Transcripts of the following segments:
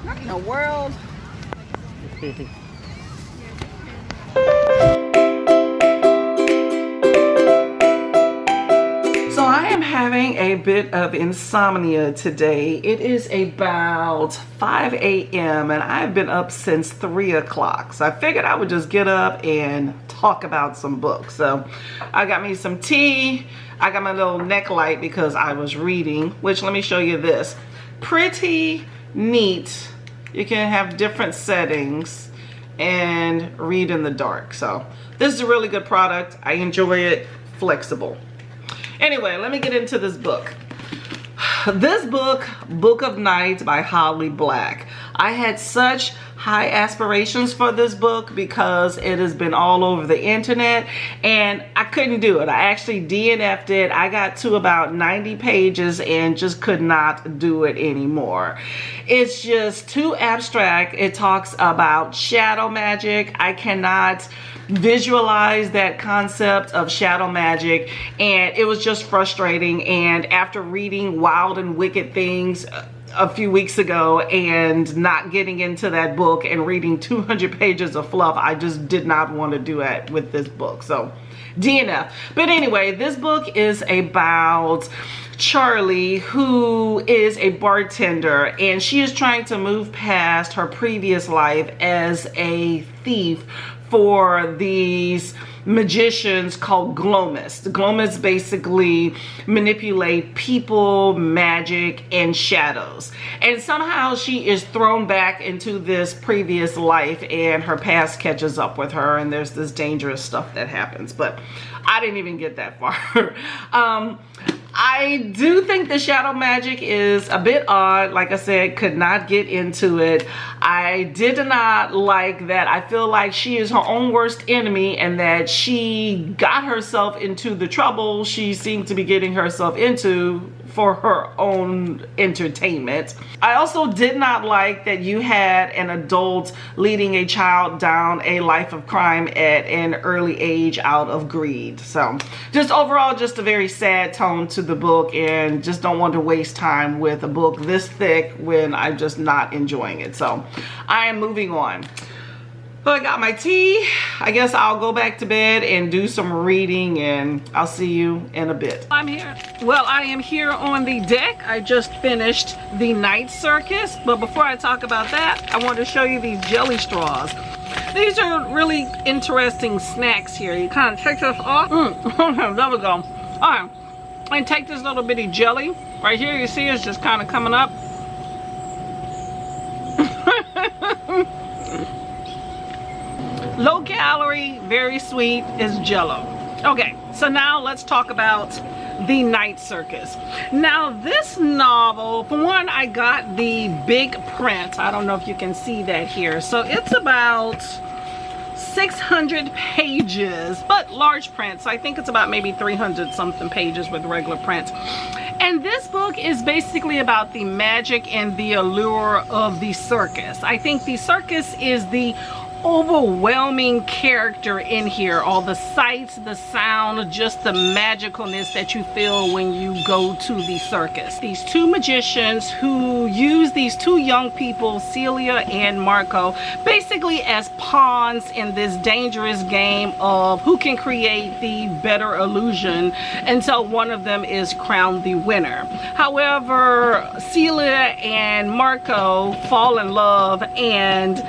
What in the world? So I am having a bit of insomnia today. It is about 5 a.m. and I've been up since 3 o'clock. So I figured I would just get up and talk about some books. So I got me some tea. I got my little neck light because I was reading, which let me show you this. Pretty neat. You can have different settings and read in the dark. So this is a really good product. I enjoy it. Flexible. Anyway, let me get into this book. This book, Book of Night by Holly Black. I had such high aspirations for this book because it has been all over the internet and I couldn't do it. I actually DNF'd it. I got to about 90 pages and just could not do it anymore. It's just too abstract. It talks about shadow magic. I cannot visualize that concept of shadow magic, and it was just frustrating. And after reading Wild and Wicked Things a few weeks ago and not getting into that book and reading 200 pages of fluff, I just did not want to do it with this book. So DNF. But anyway, this book is about Charlie, who is a bartender, and she is trying to move past her previous life as a thief for these magicians called glomists. The glomists basically manipulate people, magic, and shadows. And somehow she is thrown back into this previous life and her past catches up with her and there's this dangerous stuff that happens. But I didn't even get that far. I do think the shadow magic is a bit odd. Like I said, could not get into it. I did not like that. I feel like she is her own worst enemy and that she got herself into the trouble she seemed to be getting herself into for her own entertainment. I also did not like that you had an adult leading a child down a life of crime at an early age out of greed. So just overall, just a very sad tone to the book, and just don't want to waste time with a book this thick when I'm just not enjoying it. So I am moving on. So I got my tea. I guess I'll go back to bed and do some reading, and I'll see you in a bit. I'm here. Well, I am here on the deck. I just finished the night circus, but before I talk about that, I want to show you these jelly straws. These are really interesting snacks here. You kind of take this off. There we go. All right. And take this little bitty jelly. Right here, you see it's just kind of coming up. Low calorie, very sweet is Jello. Okay, so now let's talk about the night circus. Now this novel, for one, I got the big print. I don't know if you can see that here. So it's about 600 pages, but large print. So I think it's about maybe 300 something pages with regular print. And this book is basically about the magic and the allure of the circus. I think the circus is the overwhelming character in here. All the sights, the sound, just the magicalness that you feel when you go to the circus. These two magicians who use these two young people, Celia and Marco, basically as pawns in this dangerous game of who can create the better illusion until one of them is crowned the winner. However, Celia and Marco fall in love, and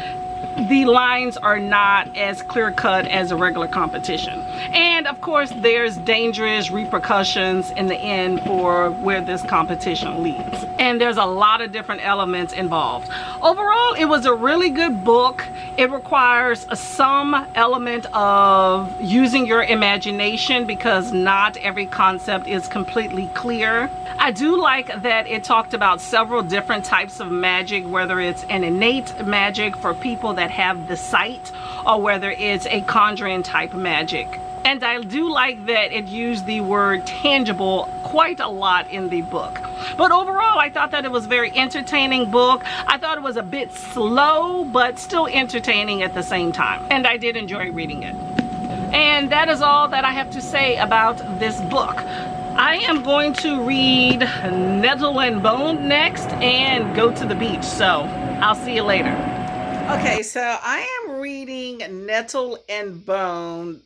the lines are not as clear-cut as a regular competition. And of course, there's dangerous repercussions in the end for where this competition leads. And there's a lot of different elements involved. Overall, it was a really good book. It requires some element of using your imagination because not every concept is completely clear. I do like that it talked about several different types of magic, whether it's an innate magic for people that have the sight or whether it's a conjuring type magic. And I do like that it used the word tangible quite a lot in the book. But overall, I thought that it was a very entertaining book. I thought it was a bit slow, but still entertaining at the same time. And I did enjoy reading it. And that is all that I have to say about this book. I am going to read Nettle and Bone next and go to the beach. So I'll see you later. Okay, so I am reading Nettle and Bone.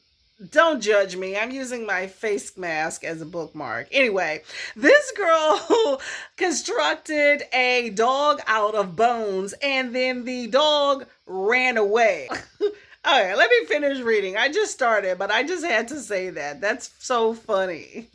Don't judge me. I'm using my face mask as a bookmark. Anyway, this girl constructed a dog out of bones and then the dog ran away. Okay, let me finish reading. I just started, but I just had to say that. That's so funny.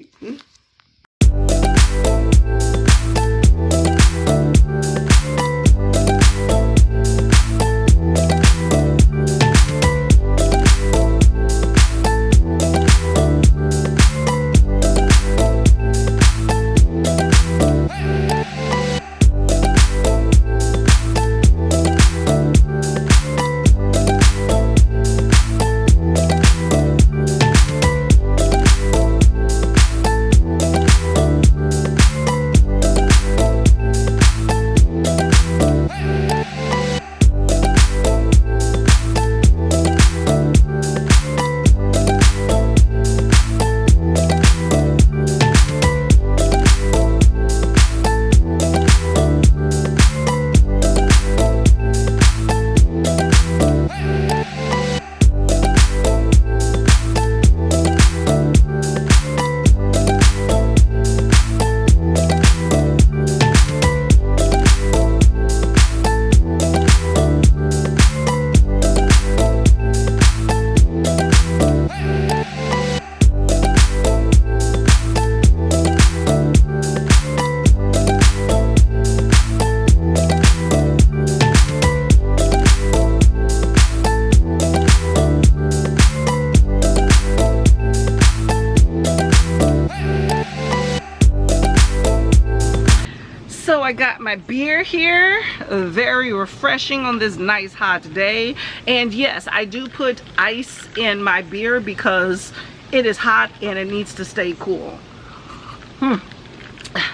I got my beer here, very refreshing on this nice hot day. And yes, I do put ice in my beer because it is hot and it needs to stay cool.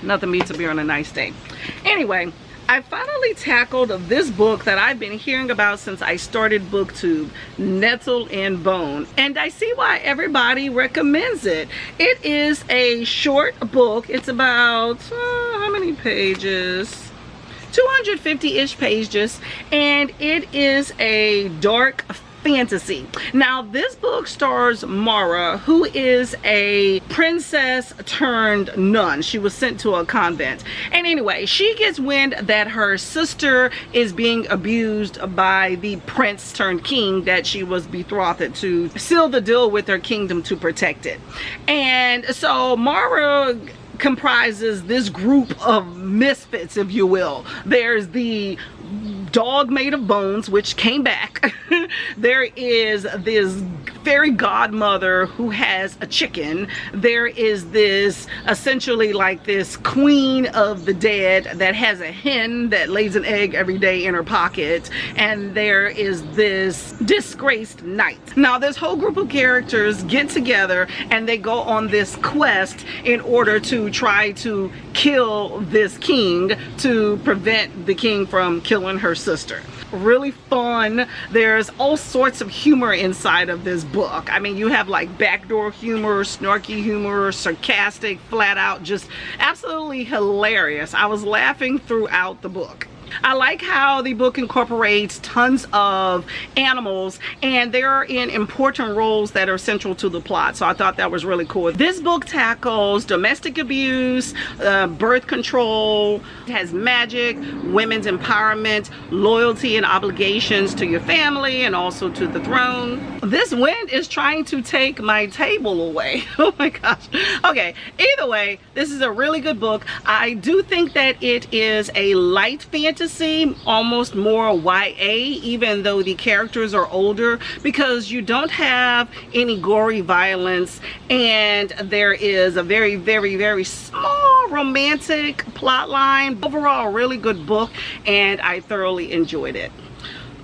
Nothing beats a beer on a nice day. Anyway, I finally tackled this book that I've been hearing about since I started BookTube, Nettle and Bone, and I see why everybody recommends it. It is a short book. It's about, how many pages? 250-ish pages, and it is a dark fantasy. Now, this book stars Mara, who is a princess turned nun. She was sent to a convent. And anyway, she gets wind that her sister is being abused by the prince turned king that she was betrothed to seal the deal with her kingdom to protect it. And so Mara comprises this group of misfits, if you will. There's the dog made of bones, which came back. There is this fairy godmother who has a chicken. There is this essentially like this queen of the dead that has a hen that lays an egg every day in her pocket, and there is this disgraced knight. Now this whole group of characters get together and they go on this quest in order to try to kill this king to prevent the king from killing her sister. Really fun. There's all sorts of humor inside of this book. I mean, you have like backdoor humor, snarky humor, sarcastic, flat out, just absolutely hilarious. I was laughing throughout the book. I like how the book incorporates tons of animals, and they're in important roles that are central to the plot, so I thought that was really cool. This book tackles domestic abuse, birth control, it has magic, women's empowerment, loyalty and obligations to your family and also to the throne. This wind is trying to take my table away. Oh my gosh. Okay, either way, this is a really good book. I do think that it is a light fantasy, almost more YA, even though the characters are older, because you don't have any gory violence, and there is a very, very, very small romantic plot line. Overall, a really good book, and I thoroughly enjoyed it.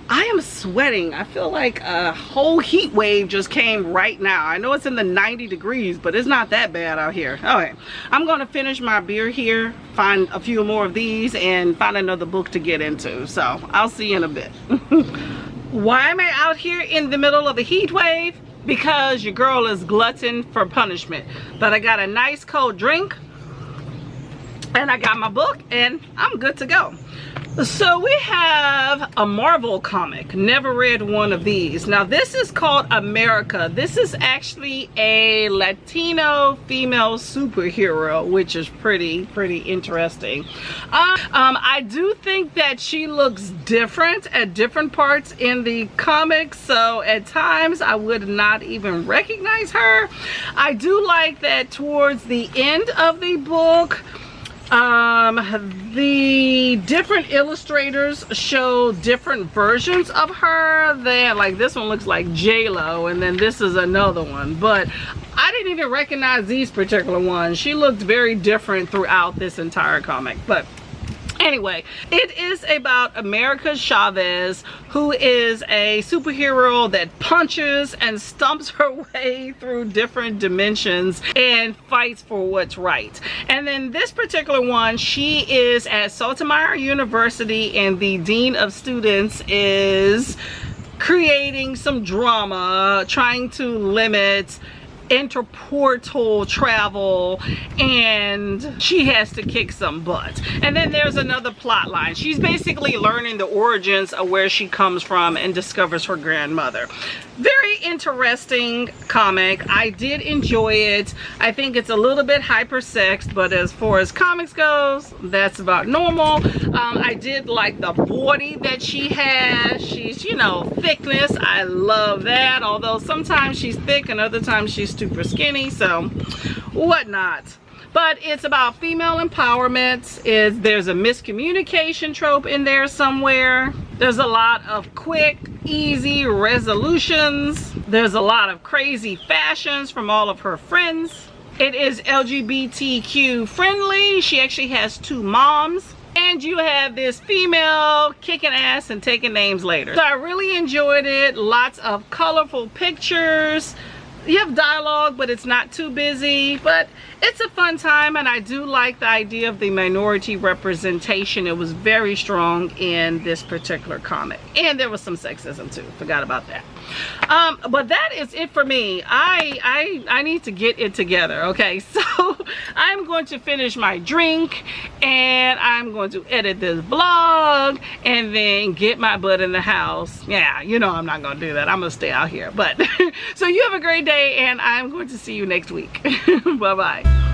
I am sweating. I feel like a whole heat wave just came right now. I know it's in the 90 degrees, but it's not that bad out here. Okay, I'm going to finish my beer here, find a few more of these, and find another book to get into. So I'll see you in a bit. Why am I out here in the middle of a heat wave? because your girl is glutton for punishment. But I got a nice cold drink, and I got my book, and I'm good to go. So we have a Marvel comic. Never read one of these. Now this is called America. This is actually a Latino female superhero, which is pretty interesting. I do think that she looks different at different parts in the comic, so at times I would not even recognize her. I do like that towards the end of the book, the different illustrators show different versions of her. Like this one looks like J-Lo, and then this is another one, but I didn't even recognize these particular ones. She looked very different throughout this entire comic. But anyway, it is about America Chavez, who is a superhero that punches and stumps her way through different dimensions and fights for what's right. And then this particular one, she is at Sotomayor University, and the dean of students is creating some drama, trying to limit interportal travel, and she has to kick some butt. And then there's another plot line. She's basically learning the origins of where she comes from and discovers her grandmother. Very interesting comic. I did enjoy it. I think it's a little bit hyper-sexed, but as far as comics goes, that's about normal. I did like the body that she has. She's, you know, thickness. I love that, although sometimes she's thick and other times she's super skinny, so whatnot. But it's about female empowerment. There's a miscommunication trope in there somewhere. There's a lot of quick, easy resolutions. There's a lot of crazy fashions from all of her friends. It is LGBTQ friendly. She actually has 2 moms. And you have this female kicking ass and taking names later. So I really enjoyed it. Lots of colorful pictures. You have dialogue, but it's not too busy, but it's a fun time, and I do like the idea of the minority representation. It was very strong in this particular comic, and there was some sexism too. Forgot about that. But that is it for me. I need to get it together. Okay, so I'm going to finish my drink, and I'm going to edit this vlog, and then get my butt in the house. Yeah, you know I'm not gonna do that. I'm gonna stay out here. But so you have a great day, and I'm going to see you next week. Bye bye.